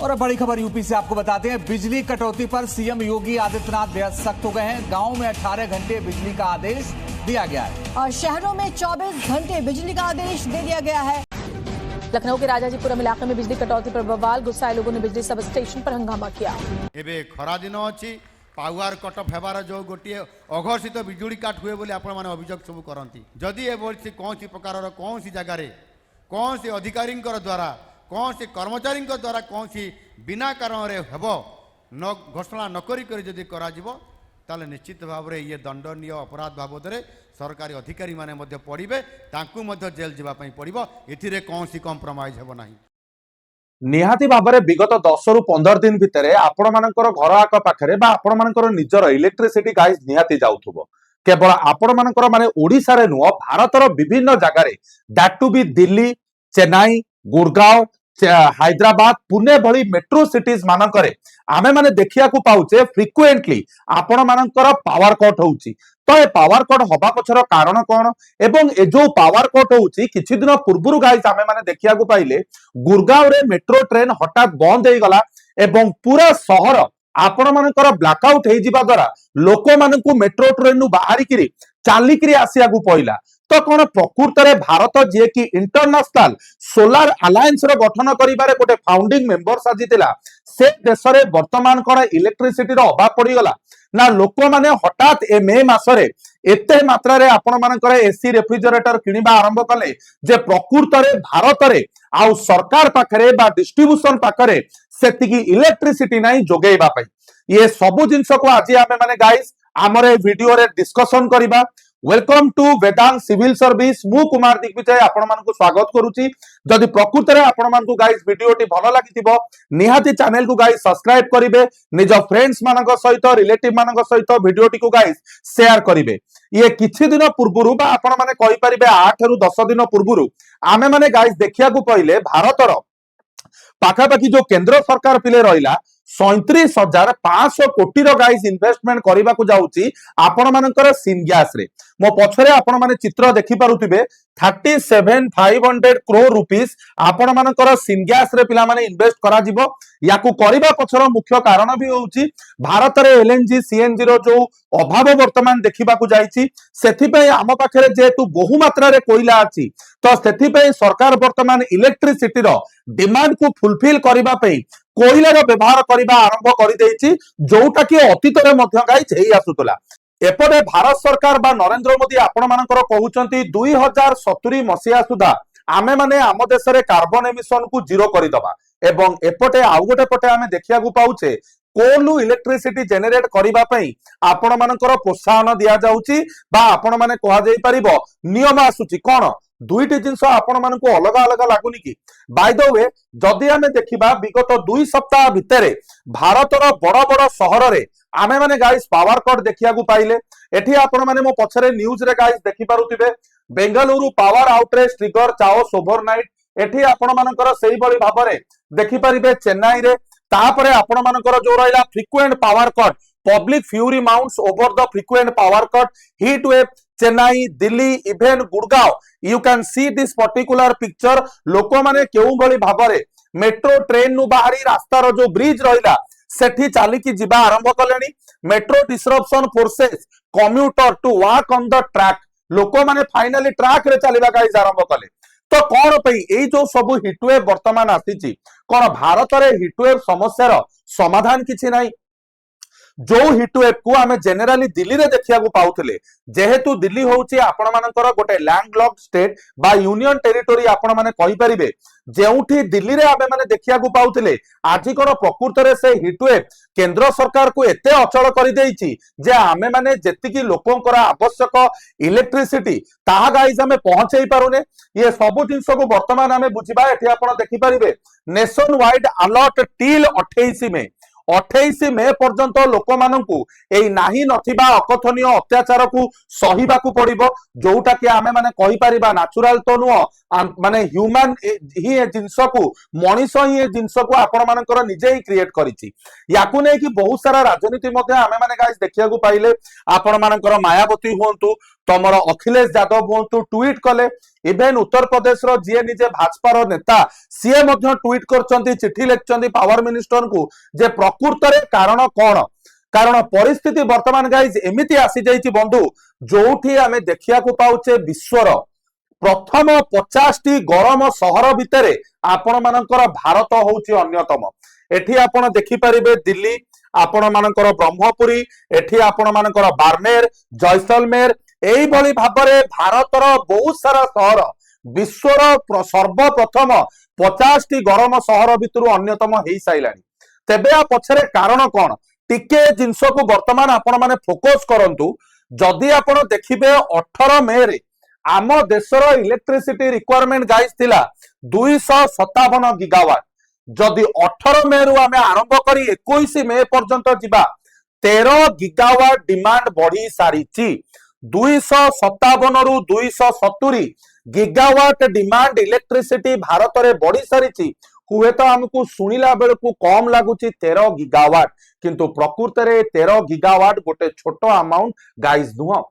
और अब बड़ी खबर यूपी से आपको बताते हैं। बिजली कटौती पर सीएम योगी आदित्यनाथ बेहद सख्त हो गए हैं। गांव में 18 घंटे बिजली का आदेश दिया गया है और शहरों में 24 घंटे बिजली का आदेश दे दिया गया है। लखनऊ के राजाजीपुरम इलाके में बिजली कटौती पर बवाल, गुस्साए लोगों ने बिजली सब स्टेशन पर हंगामा किया। एबे खरा दिन अच्छी पावर कट अफ हेबार जो गोटे अघर्षित बिजुली काट हुए बोली आपण माने अभियोग सब करती। जदि एभली कौन प्रकार कौन जगार कौन अधिकारी द्वारा कौन कर्मचारी द्वारा कौन बिना कारण हेब न घोषणा नकरी जदि करा ताले निश्चित भाव में ये दंडनीय अपराध बाबद सरकारी अधिकारी माने मध्य पड़े तांकु मध्य जेल जावाई पड़ो। एथिरे कौन कम्प्रोमाइज हेब नाही। निहाती भाव में विगत 10 रु 15 दिन भितर आपण मानकर घर आक पाखरे बा आपण मानकर निजर इलेक्ट्रिसिटी गाइस निहाती जाउथुबो। केवल आपण मानकर माने ओडिसा रे नुह भारतर विभिन्न जगार that to be Delhi, Chennai, Gurgaon, Hyderabad, Pune भली मेट्रो सिटीज मानकरे आमे माने देखिया को पाउचे फ्रिक्वेंटली आपण मानकर पावर कट होउची। तो ए पावर कट हवा पछर कारण कोन एवं ए जो पावर कट होउची किछि दिन पूर्वरु गाइस आमे माने देखिया को पाइले गुड़गांव रे मेट्रो ट्रेन हठात बंद हो गला एवं पूरा शहर आपण मानकर ब्लैकआउट हे जिबा द्वारा लोक मानकु मेट्रो ट्रेन नु बाहरी किरी चाली किरी आसिया को पइला। तो कौन प्रकृत में भारत जी की इंटरनेशनल सोलार अलायंस रो गठन करिबारे गोटे फाउंडिंग मेंबर साजितिला से देश रे वर्तमान कौन इलेक्ट्रिसिटी रो अभाव पड़ी गला ना लोक माने हठात ए मे मासरे एते मात्रा रे आपण मानकर एसी रेफ्रिजरेटर किनिबा आरंभ कले जे प्रकृत में भारत रे आउ सरकार पाखरे बा डिस्ट्रीब्यूशन पाखरे सेतिकी इलेक्ट्रिसिटी नाही जोगेबा पई। ये सबु जिंस को आज आमे माने गाइस हमर ए वीडियो रे डिस्कशन करिबा। Welcome to Vedant civil service. मु कुमार दिग्विजय आपण मानकु स्वागत करूची। जदि प्रकृत रे आपण मानकु गाइस वीडियोटी भलो लागितिबो निहाती चैनल को गाइस सब्सक्राइब करिवे, निज फ्रेंड्स मानक सहित रिलेटिव मानक सहित वीडियोटी को गाइस शेयर करिवे। ये किछि दिन पूर्वरु बा आपण माने कहि परिबे 8 रु 10 दिन पूर्वरु आमे माने गाइस देखिया को पहिले भारतर पाखापाखि जो केंद्र सरकार पिले रहिला 37,500 कोटी गाइस इन्वेस्टमेंट करने को जाउची आपण मानकर सिन गैस रे। मो पछरे आपण माने चित्र देखि पारुथिबे 37,500 करोड़ रुपीस आपण मानकर सिन गैस रे पिला माने इन्वेस्ट करा जिवो। याकू करिबा पछर मुख्य कारण भी होउची भारत रे एलएनजी सीएनजी रो जो अभाव वर्तमान देखिबा को जाईची सेथि पय आम पाखरे जेतु बहु मात्रा रे कोइला अछि तो सेथि पय सरकार वर्तमान इलेक्ट्रिसिटी रो डिमांड को फुलफिल करिबा पय कोइला रो व्यवहार करिबा आरंभ करि देइची जोटा कि अतीत रे मध्य गाइस हेई आसुतला। एपटे भारत सरकार बा नरेंद्र मोदी आपण मानकर कहउचंती 2070 मसिया सुधा आमे माने आम देश रे कार्बन एमिशन को जीरो करिदबा एवं एपटे आउ गोटे पटे आमे देखिया को पाउचे कोलु इलेक्ट्रिसिटी जेनेरेट करिबा पई आपण मानकर प्रोत्साहन दिया जाउची बा आपण माने कहा जाई परिबो नियम आसुची। कोन दुईटी जिंस आपण मानकु अलग अलग लागुनी कि बाय द वे जदि आमे देखिबा विगत 2 सप्ताह भितरे भारतर बड़ बड़ सहर रे आमे माने गाइस पावर कट देखिया को पाइले। एठी आपण माने मो पछरे न्यूज रे गाइस देखि पारुतिबे Bengaluru power outrage trigger chaos overnight. एठी आपण मानकर सेही बळी भाबरे देखि परिबे चेन्नई रे। तापरे आपण मानकर जो रहिला frequent power cut public fury mounts over the frequent power cut heat wave Chennai, Delhi, even Gurgaon. You can see this particular picture. लोक माने केउ बळी भाबरे मेट्रो ट्रेन नु बाहरी रास्तार जो ब्रिज रहिला सेठी चालिकी जिबा आरंभ कलेनी। Metro disruption forces commuter to walk on the track. लोक माने फाइनली ट्रैक रे चलिबा गाइस आरंभ कले। तो कौन पई एई जो सब हिटवेव वर्तमान आसीची कौन भारत रे हिटवेव समस्यार समाधान किछि नाही। जो हिटवेव को आमे जेनेराली दिल्ली रे देखिया को पाउथले जेहेतु दिल्ली होउची आपण मानकर गोटे लैंडलॉक स्टेट बा यूनियन टेरिटोरी आपण माने कहि परिबे जेउठी दिल्ली रे आमे माने देखिया को पाउथले आजि कोन प्रकृत रे से हिटवेव केंद्र सरकार को एते अचल करि देइची जे आमे माने जेतिकी लोकंकर आवश्यक इलेक्ट्रिसिटी ताहा गाइस आमे पहुंचै पारुने। ये सब जिंस को वर्तमान आमे बुझिबा। एठी आपण देखि परिबे नेशन वाइड अलर्ट टिल 28 मे पर्यंत लोक मानकु एई नाही नथिबा अकथनीय अत्याचार को सहिबा को पड़िबो जोटा कि आमे माने कहि परिबा नेचुरल तो नुह माने ह्यूमन ही ए जिंस को मनीष ही ए जिंस को आपण मानकर निजे ही क्रिएट करिछि। याकु नै कि बहुत सारा राजनीति मध्ये आमे माने गाइस देखिया को पाइले आपण मानकर मायावती होंतु तमर अखिलेश यादव होंतु ट्वीट कले इवेन उत्तर प्रदेश रो जी निजे भाजपा रो नेता सीए मध्य ट्वीट करचंती चिट्ठी लिखचंती पावर मिनिस्टर को जे प्रकृत रे कारण कोन कारण परिस्थिति वर्तमान गाइज एमिति आसी जाइछि बंधु जोठी आमे देखिया को पाउचे विश्वर प्रथम 50टी गरम सहर भितरे आपण मानकर भारत होउछि अन्यतम एठी आपण देखि परिबे दिल्ली आपण मानकर ब्रह्मपुरी एठी आपण मानकर बार्मेर जैसलमेर एई भली भाबरे भारतर बहुत सारा सहर विश्वर सर्वप्रथम 50टी गरम सहर भितरु अन्यतम हेई साइलानी तेबे आ पछरे कारण कोन टिके जिंस को वर्तमान आपण माने फोकस करंतु जदि आपण देखिबे 18 मे रे आम देशर इलेक्ट्रिसिटी रिक्वायरमेंट गाइज थिला 257 गीगावाट जदि 18 मे रु आमे आरंभ करी 21 मे पर्यंत जिबा 13 गीगावाट डिमांड बढ़ी सारिची 257 रु 270 गीगावाट डिमांड इलेक्ट्रिसिटी भारत रे बढ़ी सारिची हुए तो हमको सुनिला बेल को कम लगुच 13 गीगावाट किंतु प्रकृत रे 13 गीगावाट गोटे छोट अमाउंट गाइज नुह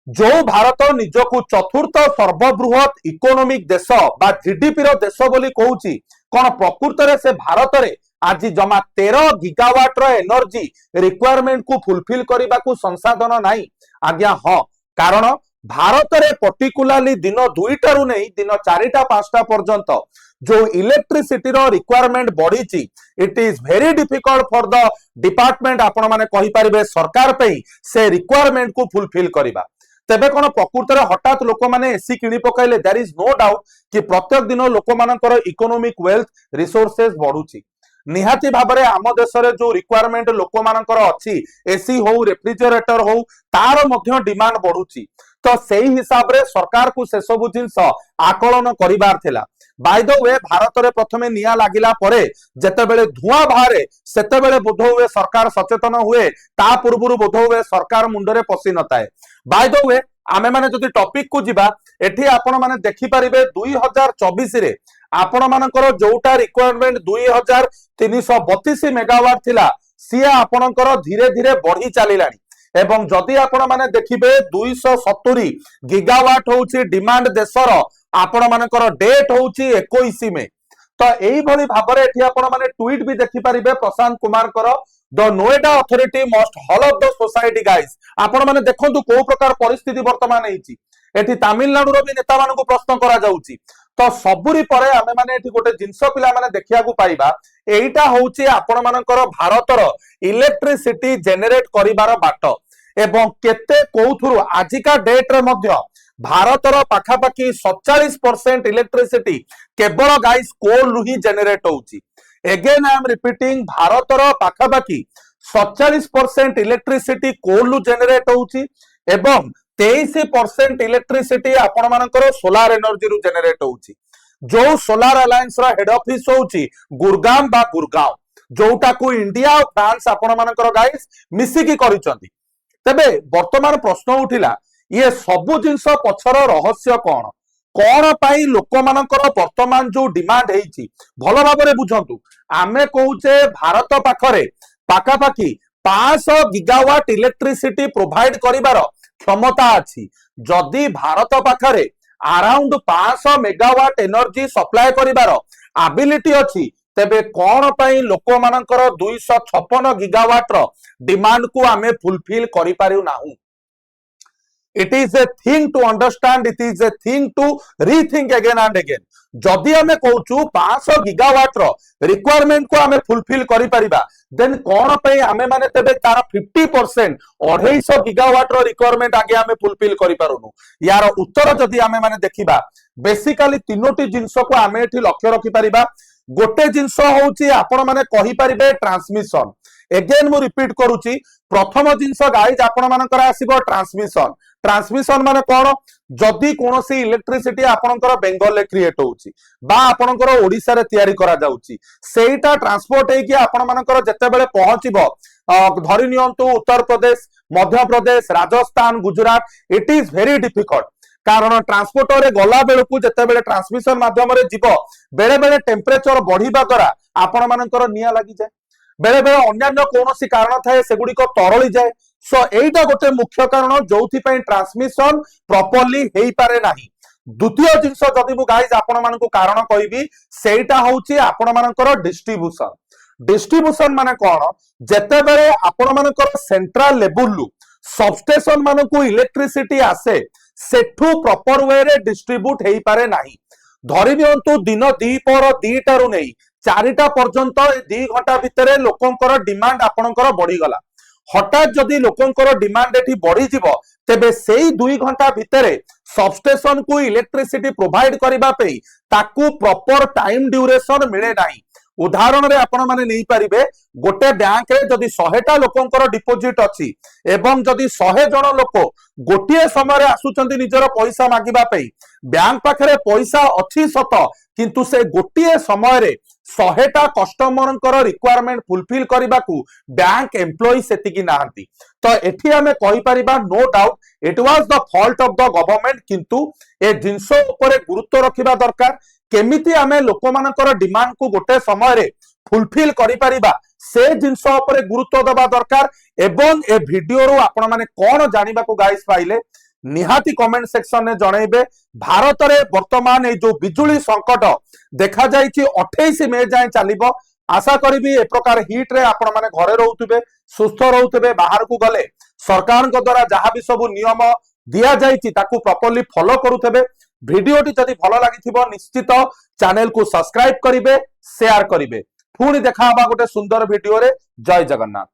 जो भारत निजको चतुर्थ सर्वबृहत इकोनॉमिक देश बा जीडीपी रो देश बोली कहूची कोन प्रकृत रे से भारत रे आज जमा 13 गीगावाट रो एनर्जी रिक्वायरमेंट को फुलफिल करबा को संसाधन नाही आज्ञा हां कारण भारत रे पर्टिकुलरली दिन 2टा रु नहीं दिन 4टा 5टा पर्यंत जो इलेक्ट्रिसिटी रो रिक्वायरमेंट बढ़ी it is very difficult for the department आपण माने कहि परिबे सरकार पे से रिक्वायरमेंट को फुलफिल करबा तेबे कोन प्रकृत रे हठात लोक माने एसी किनि पकाइले देयर इज नो डाउट कि प्रत्येक दिन लोक मानकर इकोनॉमिक वेल्थ रिसोर्सेस बढ़ुची निहाती भाबरे आम देश रे जो रिक्वायरमेंट लोक मानकर अछि एसी हो रेफ्रिजरेटर हो तार मध्य डिमांड बढ़ुची तो सेही हिसाब रे सरकार को से सब जिंस आकलन करिबार थिला बाय द वे भारत रे प्रथमे निया लागिला परे जेते बेले धुआं बाहरे सेते बेले बोध हुए सरकार सचेतन हुए ता पूर्वरु बोध हुए सरकार मुंडरे पसी नताए बाय द वे आमे माने जदि टॉपिक को जिबा एठी आपण माने देखि परिबे 2024 रे आपण मानकर जोटा रिक्वायरमेंट 2332 मेगावाट थिला सिया आपणकर धीरे धीरे बढ़ी चलिलानी एवं जदि आपण माने देखिबे 270 गीगावाट होउची डिमांड देशर आपण मानकर डेट होउची 21 में तो एई भली भाबरे एठी आपण माने ट्वीट भी देखि परिबे प्रशांत कुमार कर the Noida authority must hall of the society guys आपण माने देखंतु को प्रकार परिस्थिति वर्तमान हेची एठी तमिलनाडु रो भी नेता मान को प्रश्न करा जाउची तो सबुरी परे आमे माने एठी गोटे जिंस पिला माने देखिया को पाइबा एईटा होउची आपण मानकर भारतर इलेक्ट्रिसिटी जनरेट करिवार बाट एवं केते कोथुरु आजिका डेट रे मध्य भारतर पाखापाखि 47% इलेक्ट्रिसिटी केवल गाइस कोल रु ही जनरेट होउची अगेन आई एम रिपीटिंग भारतर पाखापाखि 47% इलेक्ट्रिसिटी कोल रु जनरेट होउची एवं 23% इलेक्ट्रिसिटी आपण मानकर सोलार एनर्जी रु जनरेट होउची जो सोलार अलायंस रा हेड ऑफिस होउची गुरगाम बा गुरगांव जोटा को इंडिया और फ्रांस आपण मानकर गाइस मिसी की करिसंती तबे वर्तमान प्रश्न उठिला ये सबु जिंस पछर रहस्य कौन कौन पाई लोक मानकर वर्तमान जो डिमांड हेची भलो भाबरे बुझंतु आमे कहूचे भारत पाखरे पाखापाखि 500 गीगावाट इलेक्ट्रिसिटी प्रोवाइड करिवार क्षमता अछि जदि भारत पाखरे अराउंड 500 मेगावाट एनर्जी सप्लाई करिवार एबिलिटी अछि तेबे कौन पाई लोक मानकर 256 गीगावाट रो डिमांड को आमे फुलफिल करि पारिउ नाहु It is a thing to understand. It is a thing to rethink again and again. जदि आमे कहूचु 500 गीगावाट रो रिक्वायरमेंट को आमे फुलफिल करि परिबा देन कोन पे आमे माने तेबे तार 50% 250 गीगावाट रो रिक्वायरमेंट आगे आमे फुलफिल करि पारुनु यार उत्तर जदि आमे माने देखिबा बेसिकली तीनोटी जिंस को आमे एठी लक्ष्य रखि परिबा गोटे जिंस होउची आपण माने कहि परिबे ट्रांसमिशन एगेन मु रिपीट करूची प्रथम जिंस गाइज आपण मानकर आसीबो ट्रांसमिशन ट्रांसमिशन माने कोन जदि कोनोसी इलेक्ट्रिसिटी आपणकर बेंगल ले क्रिएट होउची बा आपणकर ओडिसा रे तयारी करा जाउची सेटा ट्रांसपोर्ट हे कि आपण मानकर जते बेले पहुंचीबो धरि नियंतु Uttar Pradesh Madhya Pradesh Rajasthan Gujarat it is very difficult कारण ट्रांसपोर्टर रे गला बेलकु जते बेले ट्रांसमिशन माध्यम रे जीवो बेले बेले टेम्परेचर बढ़ीबा द्वारा आपण मानकर निया लागि जाय बेले बेले अन्य कोनोसी कारण थाए सेगुडी को तरळी जाय सो एटा गोटे मुख्य कारण जोथि पई ट्रांसमिशन प्रॉपर्ली हेई पारे नाही द्वितीय जिनस जदि मु गाइज आपण मानकु कारण कहबी सेटा होची आपण मानकर डिस्ट्रीब्यूशन माने कोन जेते बेले आपण मानकर सेंट्रल लेवल लु सबस्टेशन मानकु इलेक्ट्रिसिटी आसे सेठू प्रॉपर वे रे डिस्ट्रीब्यूट हेई पारे नाही धरि नियंतु दिन 2:00 रु नै 4टा पर्यंत 2 घंटा भितरे लोकंकर डिमांड आपणकर बढ़ी गला हठात जदि लोकंकर डिमांड एठी बढ़ी जिवो तेबे सेई 2 घंटा भितरे सबस्टेशन को इलेक्ट्रिसिटी प्रोवाइड करिबा पे ताकू प्रॉपर टाइम ड्यूरेशन मिले नाही उदाहरण रे आपण माने नहीं पारिबे गोटे बैंक रे जदि 100टा लोकंकर डिपोजिट अछि एवं जदि 100 जण लोक गोटिए समय रे आसुचंती निजर पैसा मागिबा पे बैंक पाखरे पैसा अछि सत किंतु से गोटिए समय रे 100टा कस्टमरंकर रिक्वायरमेंट फुलफिल करबाकू बैंक एम्प्लॉई सेतिकी नाहंती तो एठी हमें कहि परिबा no doubt it was the fault of the government किंतु ए जिंसो ऊपर गुरुत्व रखिबा दरकार केमिति आमे लोक मानकर डिमांड को गोटे समय रे फुलफिल करि परिबा से जिंस ऊपर गुरुत्व दबा दरकार एवं ए वीडियो रो आपण माने कोन जानिबा को गाइस पाइले निहाती कमेंट सेक्शन में जणैबे भारत रे वर्तमान ए जो बिजुली संकट देखा जायछि 28 मई जाय चलिबो आशा करिबी ए प्रकार हीट रे आपण माने घरे रहउतबे सुस्थ रहउतबे बाहर को गले सरकार को द्वारा जहां भी सब नियम दिया जायछि ताकू प्रॉपर्ली फॉलो करूथबे वीडियोटी जदि भलो लागिथिबो निश्चित चैनल को सब्सक्राइब करिवे शेयर करिवे पुणी देखा गोटे सुंदर वीडियो रे जय जगन्नाथ।